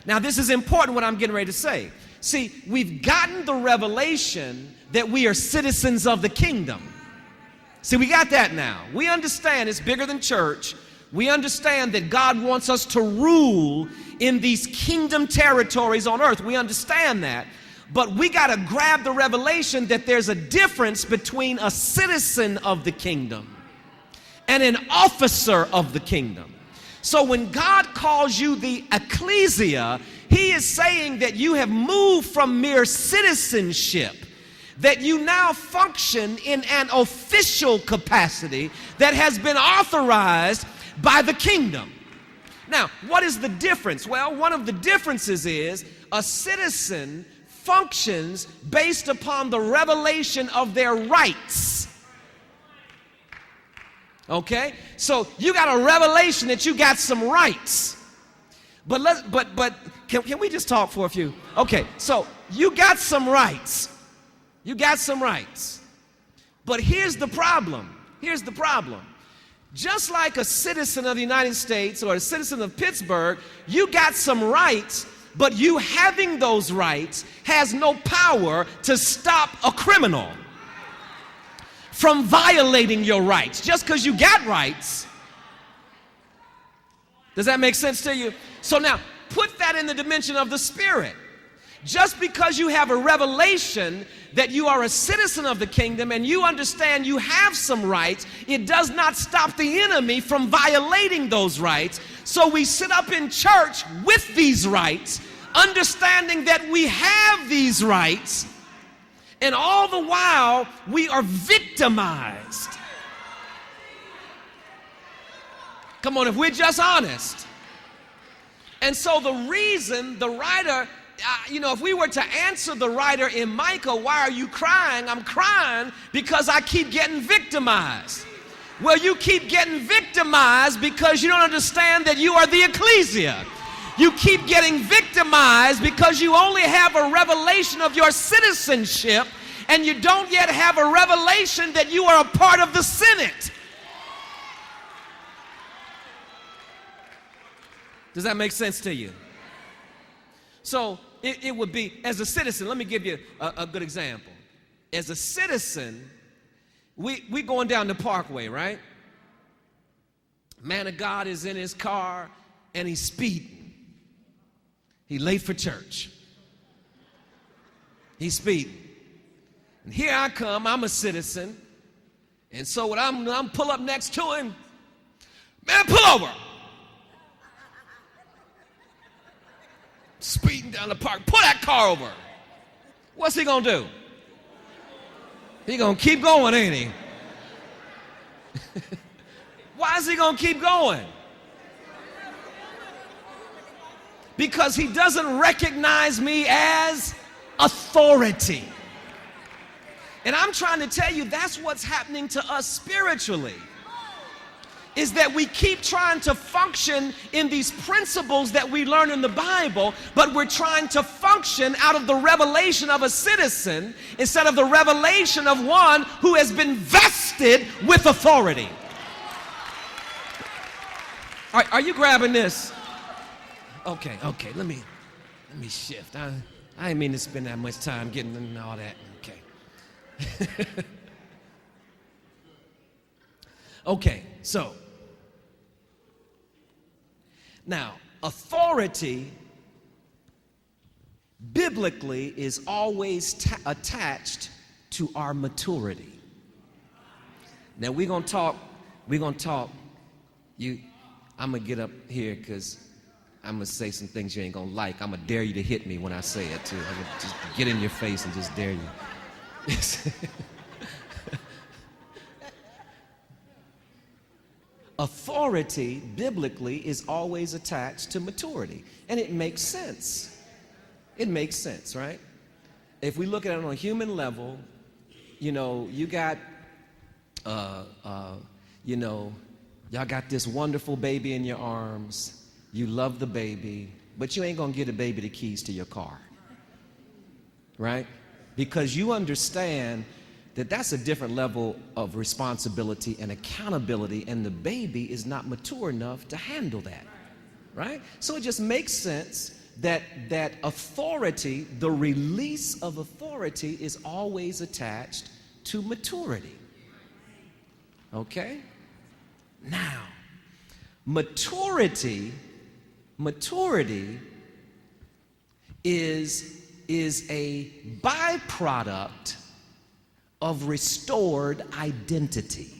Now, this is important what I'm getting ready to say. See, we've gotten the revelation that we are citizens of the kingdom. See, we got that now. We understand it's bigger than church. We understand that God wants us to rule in these kingdom territories on earth. We understand that. But we got to grab the revelation that there's a difference between a citizen of the kingdom and an officer of the kingdom. So when God calls you the ecclesia, he is saying that you have moved from mere citizenship, that you now function in an official capacity that has been authorized by the kingdom. Now, what is the difference? Well, one of the differences is a citizen functions based upon the revelation of their rights. Okay? So you got a revelation that you got some rights. But can we just talk for a few? Okay, so you got some rights. You got some rights. But here's the problem. Here's the problem. Just like a citizen of the United States or a citizen of Pittsburgh, you got some rights, but you having those rights has no power to stop a criminal from violating your rights. Just because you got rights. Does that make sense to you? So now, put that in the dimension of the Spirit. Just because you have a revelation that you are a citizen of the kingdom and you understand you have some rights, it does not stop the enemy from violating those rights. So we sit up in church with these rights, understanding that we have these rights, and all the while we are victimized. Come on, if we're just honest. And so the reason the writer, if we were to answer the writer in Micah, why are you crying? I'm crying because I keep getting victimized. Well, you keep getting victimized because you don't understand that you are the ecclesia. You keep getting victimized because you only have a revelation of your citizenship and you don't yet have a revelation that you are a part of the Senate. Does that make sense to you? So it would be, as a citizen, let me give you a good example. As a citizen, we going down the parkway, right? Man of God is in his car and he's speeding. He late for church. He's speeding. And here I come, I'm a citizen. And so when I'm pull up next to him, man, pull over. Speeding down the park, pull that car over. What's he gonna do? He gonna keep going, ain't he? Why is he gonna keep going? Because he doesn't recognize me as authority. And I'm trying to tell you that's what's happening to us spiritually. Is that we keep trying to function in these principles that we learn in the Bible, but we're trying to function out of the revelation of a citizen instead of the revelation of one who has been vested with authority. Are you grabbing this? Okay, let me shift. I didn't mean to spend that much time getting into all that. Okay. Okay, so now, authority biblically is always attached to our maturity. Now we're gonna talk. I'm gonna get up here because I'm gonna say some things you ain't gonna like. I'm gonna dare you to hit me when I say it too. I'm gonna just get in your face and just dare you. Authority, biblically, is always attached to maturity. And it makes sense. It makes sense, right? If we look at it on a human level, you got, y'all got this wonderful baby in your arms. You love the baby, but you ain't gonna give the baby the keys to your car, right? Because you understand that that's a different level of responsibility and accountability, and the baby is not mature enough to handle that, right? So it just makes sense that authority, the release of authority, is always attached to maturity. Okay? Now, maturity is a byproduct of restored identity.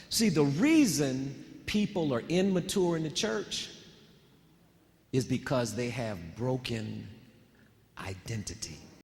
See, the reason people are immature in the church is because they have broken identity.